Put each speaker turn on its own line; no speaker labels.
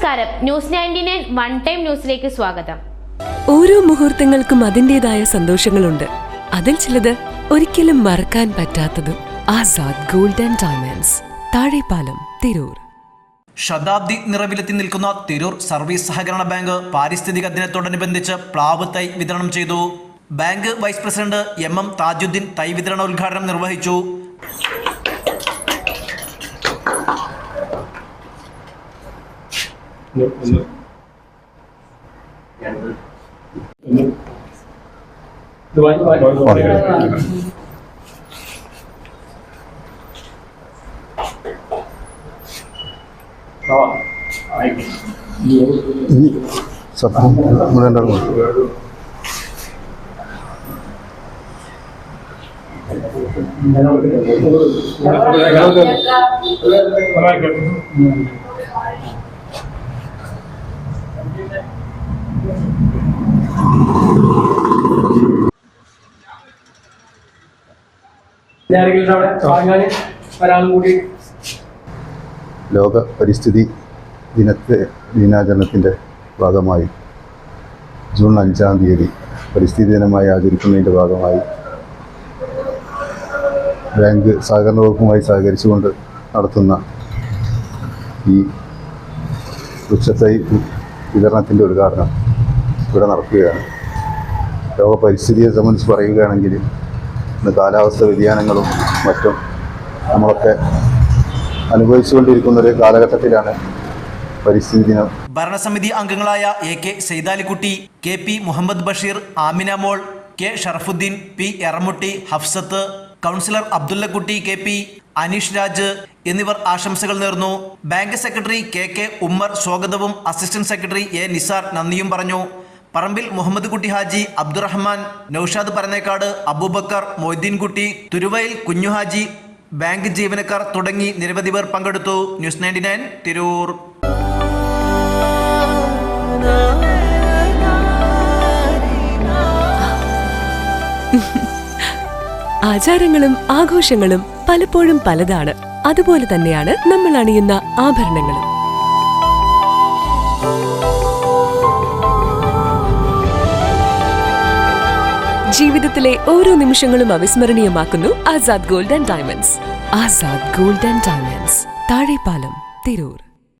നമസ്കാരം, news 99 one time ന്യൂസിലേക്ക് സ്വാഗതം.
ഓരോ മുഹൂർത്തങ്ങൾക്കും അതിൻ്റെതായ സന്തോഷങ്ങളുണ്ട്. അതിൽ ചിലത് ഒരിക്കലും മറക്കാൻ പറ്റാത്തതും. Azad gold and diamonds, Thazhepalam, Tirur.
ശതാബ്ദി നിറവിലെത്തി നിൽക്കുന്ന തിരൂർ സർവീസ് സഹകരണ ബാങ്ക് പാരിസ്ഥിതിക ദിനത്തോടനുബന്ധിച്ച് പ്ലാവ് തൈ വിതരണം ചെയ്തു. Bank vice president MM Thajudheen തൈ വിതരണ ഉദ്ഘാടനം നിർവഹിച്ചു.
ലോക പരിസ്ഥിതി ദിനാചരണത്തിൻ്റെ ഭാഗമായി ജൂൺ 5-ാം തീയതി പരിസ്ഥിതി ദിനമായി ആചരിക്കുന്നതിൻ്റെ ഭാഗമായി ബാങ്ക് സഹകരണ വകുപ്പുമായി സഹകരിച്ചുകൊണ്ട് നടത്തുന്ന ഈ വൃക്ഷത്തൈ വിതരണത്തിൻ്റെ ഉദ്ഘാടനം ഇവിടെ നടക്കുകയാണ്. ലോക പരിസ്ഥിതിയെ സംബന്ധിച്ച് പറയുകയാണെങ്കിൽ ഇന്ന് കാലാവസ്ഥ വ്യതിയാനങ്ങളും മറ്റും നമ്മളൊക്കെ അനുഭവിച്ചുകൊണ്ടിരിക്കുന്ന ഒരു കാലഘട്ടത്തിലാണ് പരിസ്ഥിതി ദിനം.
ഭരണസമിതി അംഗങ്ങളായ AK Saidalikutty, KP Muhammad Basheer, Amina Mol, K Sharafuddin, P Eramutty, Hafsath, councillor Abdullakutty KP, Aneesh Raj എന്നിവർ ആശംസകൾ നേർന്നു. ബാങ്ക് സെക്രട്ടറി KK ഉമ്മർ സ്വാഗതവും അസിസ്റ്റന്റ് സെക്രട്ടറി A നിസാർ നന്ദിയും പറഞ്ഞു. പറമ്പിൽ മുഹമ്മദ് കുട്ടി ഹാജി, അബ്ദുറഹ്മാൻ, നൌഷാദ് പരന്നേക്കാട്, അബൂബക്കർ, മൊയ്തീൻ കുട്ടി, തുരുവയിൽ കുഞ്ഞുഹാജി, ബാങ്ക് ജീവനക്കാർ തുടങ്ങി നിരവധി പേർ പങ്കെടുത്തു. ന്യൂസ് 99 തിരൂർ.
ആചാരങ്ങളും ആഘോഷങ്ങളും പലപ്പോഴും പലതാണ്. അതുപോലെ തന്നെയാണ് നമ്മൾ അണിയുന്ന ആഭരണങ്ങളും. ജീവിതത്തിലെ ഓരോ നിമിഷങ്ങളും അവിസ്മരണീയമാക്കുന്നു Azad gold and diamonds. Azad gold and diamonds, Thazhepalam, Tirur.